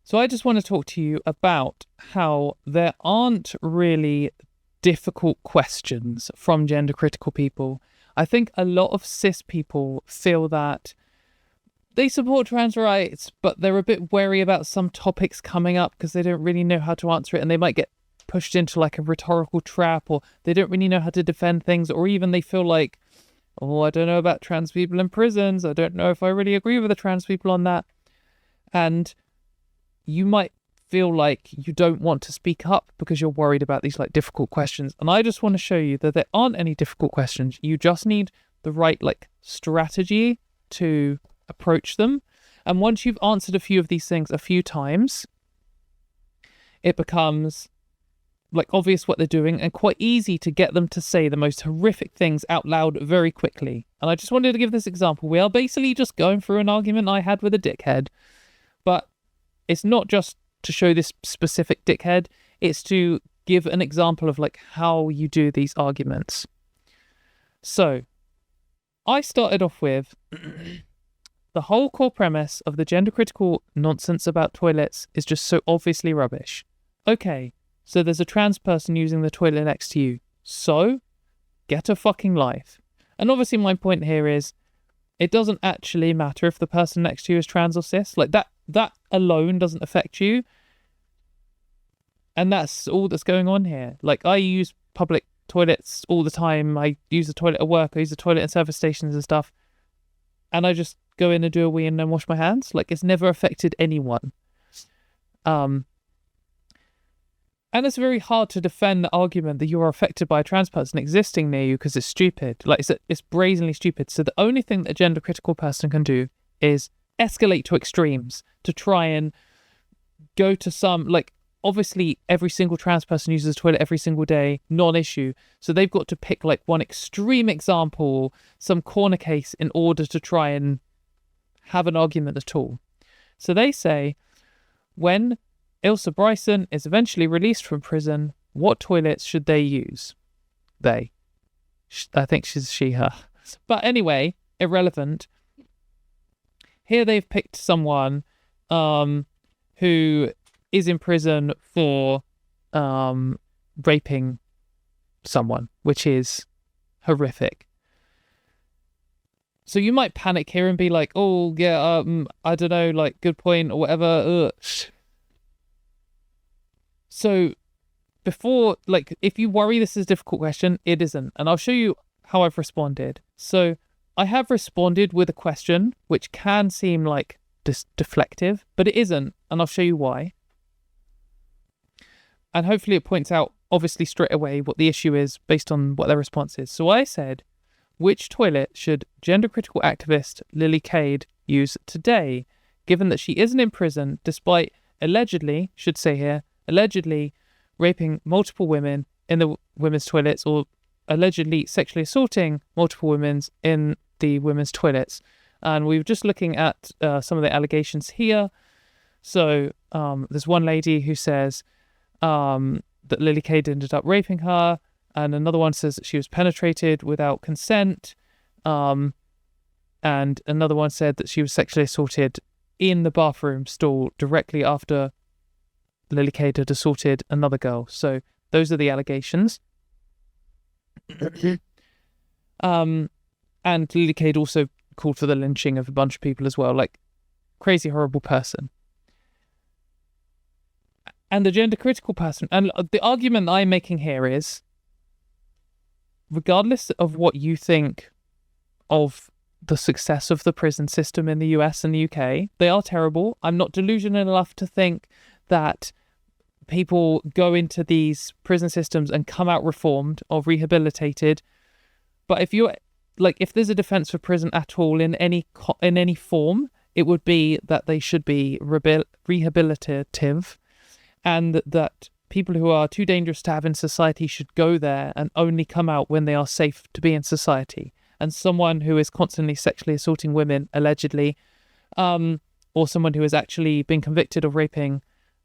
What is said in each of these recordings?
So I just want to talk to you about how there aren't really difficult questions from gender critical people. I think a lot of cis people feel that they support trans rights, but they're a bit wary about some topics coming up because they don't really know how to answer it, and they might get pushed into like a rhetorical trap, or they don't really know how to defend things, or even they feel like, oh, I don't know about trans people in prisons. I don't know if I really agree with the trans people on that. And you might feel like you don't want to speak up because you're worried about these like difficult questions. And I just want to show you that there aren't any difficult questions. You just need the right like strategy to approach them. And once you've answered a few of these things a few times, it becomes like obvious what they're doing and quite easy to get them to say the most horrific things out loud very quickly. And I just wanted to give this example. We are basically just going through an argument I had with a dickhead, but it's not just to show this specific dickhead, it's to give an example of like how you do these arguments. So I started off with the whole core premise of the gender critical nonsense about toilets is just so obviously rubbish. Okay, so there's a trans person using the toilet next to you. So get a fucking life. And obviously my point here is it doesn't actually matter if the person next to you is trans or cis. Like that alone doesn't affect you. And that's all that's going on here. Like I use public toilets all the time. I use the toilet at work. I use the toilet in service stations and stuff. And I just go in and do a wee and then wash my hands. Like it's never affected anyone. And it's very hard to defend the argument that you are affected by a trans person existing near you because it's stupid. Like it's brazenly stupid. So the only thing that a gender critical person can do is escalate to extremes to try and go to some, like, obviously every single trans person uses the toilet every single day, non-issue. So they've got to pick like one extreme example, some corner case in order to try and have an argument at all. So they say, when Ilsa Bryson is eventually released from prison, what toilets should they use? They. I think she's she, her. But anyway, irrelevant. Here they've picked someone who is in prison for raping someone, which is horrific. So you might panic here and be like, oh, yeah, I don't know, like, good point or whatever. Ugh. So before, like, if you worry this is a difficult question, it isn't. And I'll show you how I've responded. So I have responded with a question, which can seem like deflective, but it isn't. And I'll show you why. And hopefully it points out, obviously, straight away what the issue is based on what their response is. So I said, which toilet should gender-critical activist Lily Cade use today, given that she isn't in prison, despite allegedly, should say here, allegedly raping multiple women in the women's toilets, or allegedly sexually assaulting multiple women in the women's toilets. And we were just looking at some of the allegations here. So there's one lady who says that Lily Cade ended up raping her, and another one says that she was penetrated without consent, and another one said that she was sexually assaulted in the bathroom stall directly after Lily Cade had assaulted another girl. So those are the allegations. And Lily Cade also called for the lynching of a bunch of people as well, like crazy, horrible person. And the gender critical person, and the argument I'm making here is, regardless of what you think of the success of the prison system in the US and the UK, they are terrible. I'm not delusional enough to think that people go into these prison systems and come out reformed or rehabilitated. But if you're like, if there's a defense for prison at all in any form, it would be that they should be rehabilitative, and that people who are too dangerous to have in society should go there and only come out when they are safe to be in society. And someone who is constantly sexually assaulting women, allegedly, or someone who has actually been convicted of raping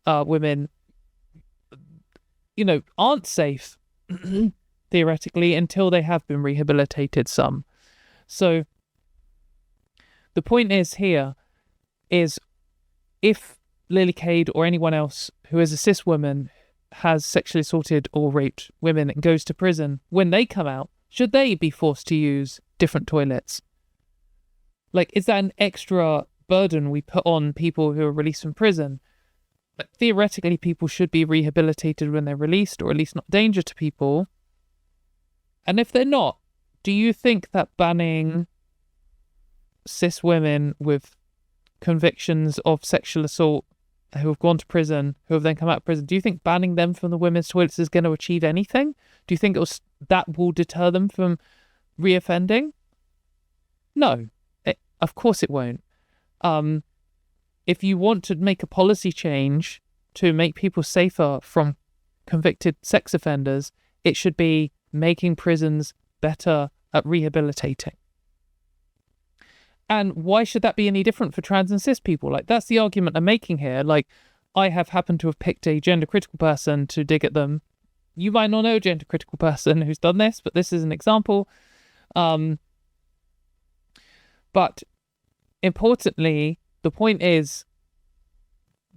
women, aren't safe, theoretically, until they have been rehabilitated some. So the point is here is, if Lily Cade or anyone else who is a cis woman has sexually assaulted or raped women and goes to prison, when they come out, should they be forced to use different toilets? Like, is that an extra burden we put on people who are released from prison? Like, theoretically, people should be rehabilitated when they're released, or at least not a danger to people. And if they're not, do you think that banning cis women with convictions of sexual assault who have gone to prison, who have then come out of prison, do you think banning them from the women's toilets is going to achieve anything? Do you think that will deter them from reoffending? No, of course it won't. If you want to make a policy change to make people safer from convicted sex offenders, it should be making prisons better at rehabilitating. And why should that be any different for trans and cis people? Like, that's the argument I'm making here. Like, I have happened to have picked a gender critical person to dig at them. You might not know a gender critical person who's done this, but this is an example. But importantly, the point is,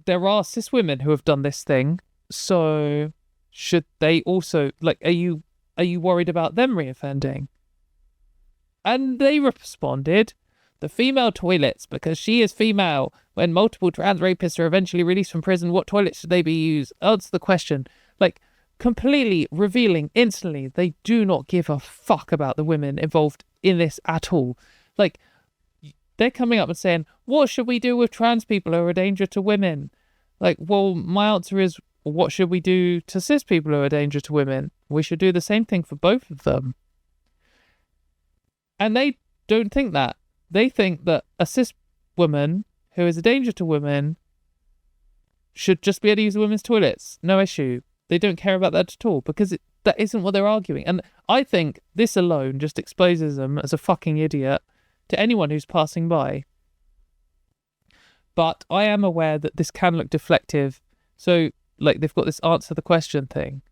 there are cis women who have done this thing. So should they also, like, are you worried about them reoffending? And they responded, the female toilets, because she is female. When multiple trans rapists are eventually released from prison, what toilets should they be used? Answer the question. Like, completely revealing instantly, they do not give a fuck about the women involved in this at all. Like, they're coming up and saying, what should we do with trans people who are a danger to women? Like, well, my answer is, what should we do to cis people who are a danger to women? We should do the same thing for both of them. And they don't think that. They think that a cis woman who is a danger to women should just be able to use the women's toilets. No issue. They don't care about that at all, because that isn't what they're arguing. And I think this alone just exposes them as a fucking idiot to anyone who's passing by. But I am aware that this can look deflective. So, like, they've got this answer the question thing.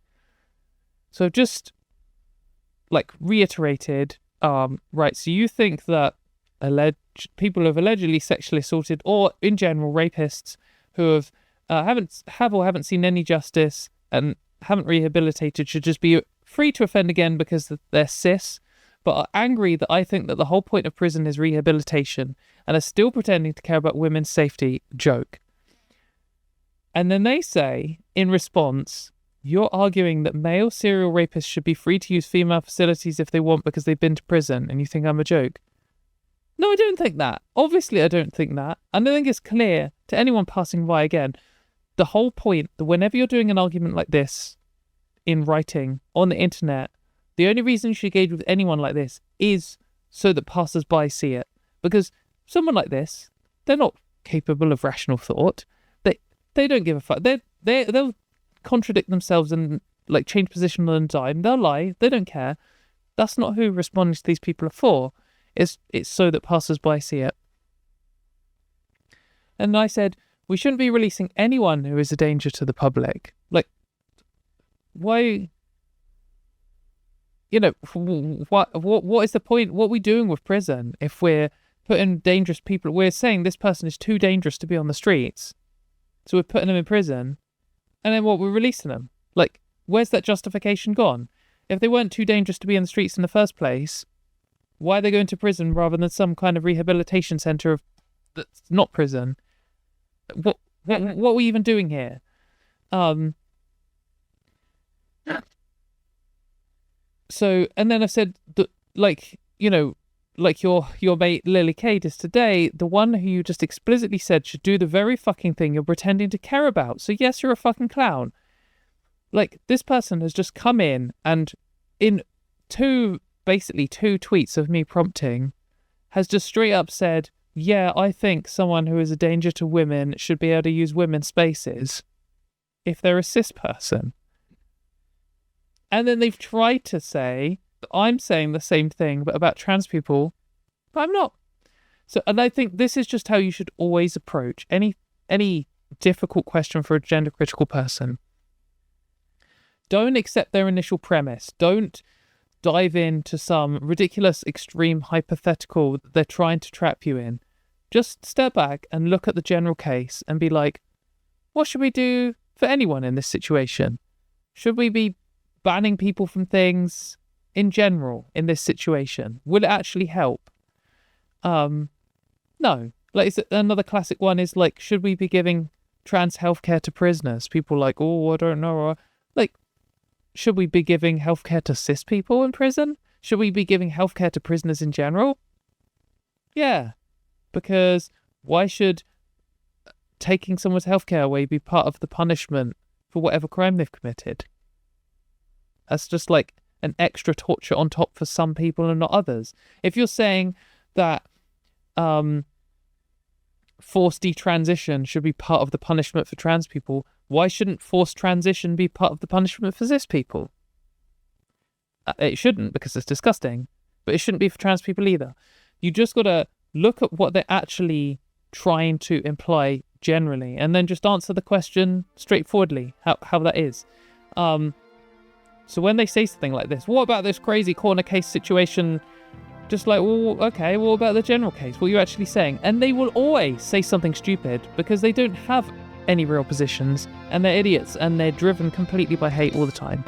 So just, like, reiterated, right, so you think that people who have allegedly sexually assaulted, or in general rapists who haven't seen any justice and haven't rehabilitated, should just be free to offend again because they're cis, but are angry that I think that the whole point of prison is rehabilitation and are still pretending to care about women's safety. Joke. And then they say, in response, you're arguing that male serial rapists should be free to use female facilities if they want because they've been to prison, and you think I'm a joke? No, I don't think that. Obviously, I don't think that. And I think it's clear to anyone passing by again, the whole point that whenever you're doing an argument like this in writing, on the internet, the only reason you should engage with anyone like this is so that passers-by see it. Because someone like this, they're not capable of rational thought. They don't give a fuck. They'll contradict themselves and, like, change position on a dime. They'll lie. They don't care. That's not who responding to these people are for. It's so that passers-by see it. And I said, we shouldn't be releasing anyone who is a danger to the public. Like, why? You know, what is the point? What are we doing with prison if we're putting dangerous people? We're saying this person is too dangerous to be on the streets, so we're putting them in prison, and then we're releasing them. Like, where's that justification gone? If they weren't too dangerous to be in the streets in the first place, why are they going to prison rather than some kind of rehabilitation centre that's not prison? What are we even doing here? So, and then I said that, like, you know, like your mate Lily Cade is today, the one who you just explicitly said should do the very fucking thing you're pretending to care about. So yes, you're a fucking clown. Like, this person has just come in and in two tweets of me prompting has just straight up said, yeah, I think someone who is a danger to women should be able to use women's spaces if they're a cis person. And then they've tried to say that I'm saying the same thing, but about trans people, but I'm not. So, and I think this is just how you should always approach any difficult question for a gender critical person. Don't accept their initial premise. Don't dive into some ridiculous, extreme hypothetical that they're trying to trap you in. Just step back and look at the general case and be like, what should we do for anyone in this situation? Should we be banning people from things in general in this situation? Will it actually help? No. Like, another classic one is like, should we be giving trans healthcare to prisoners? People are like, oh, I don't know. Like, should we be giving healthcare to cis people in prison? Should we be giving healthcare to prisoners in general? Yeah, because why should taking someone's healthcare away be part of the punishment for whatever crime they've committed? That's just like an extra torture on top for some people and not others. If you're saying that forced detransition should be part of the punishment for trans people, why shouldn't forced transition be part of the punishment for cis people? It shouldn't, because it's disgusting, but it shouldn't be for trans people either. You just got to look at what they're actually trying to imply generally, and then just answer the question straightforwardly, how that is. So when they say something like this, what about this crazy corner case situation? Just like, well, okay, what about the general case? What are you actually saying? And they will always say something stupid because they don't have any real positions, and they're idiots, and they're driven completely by hate all the time.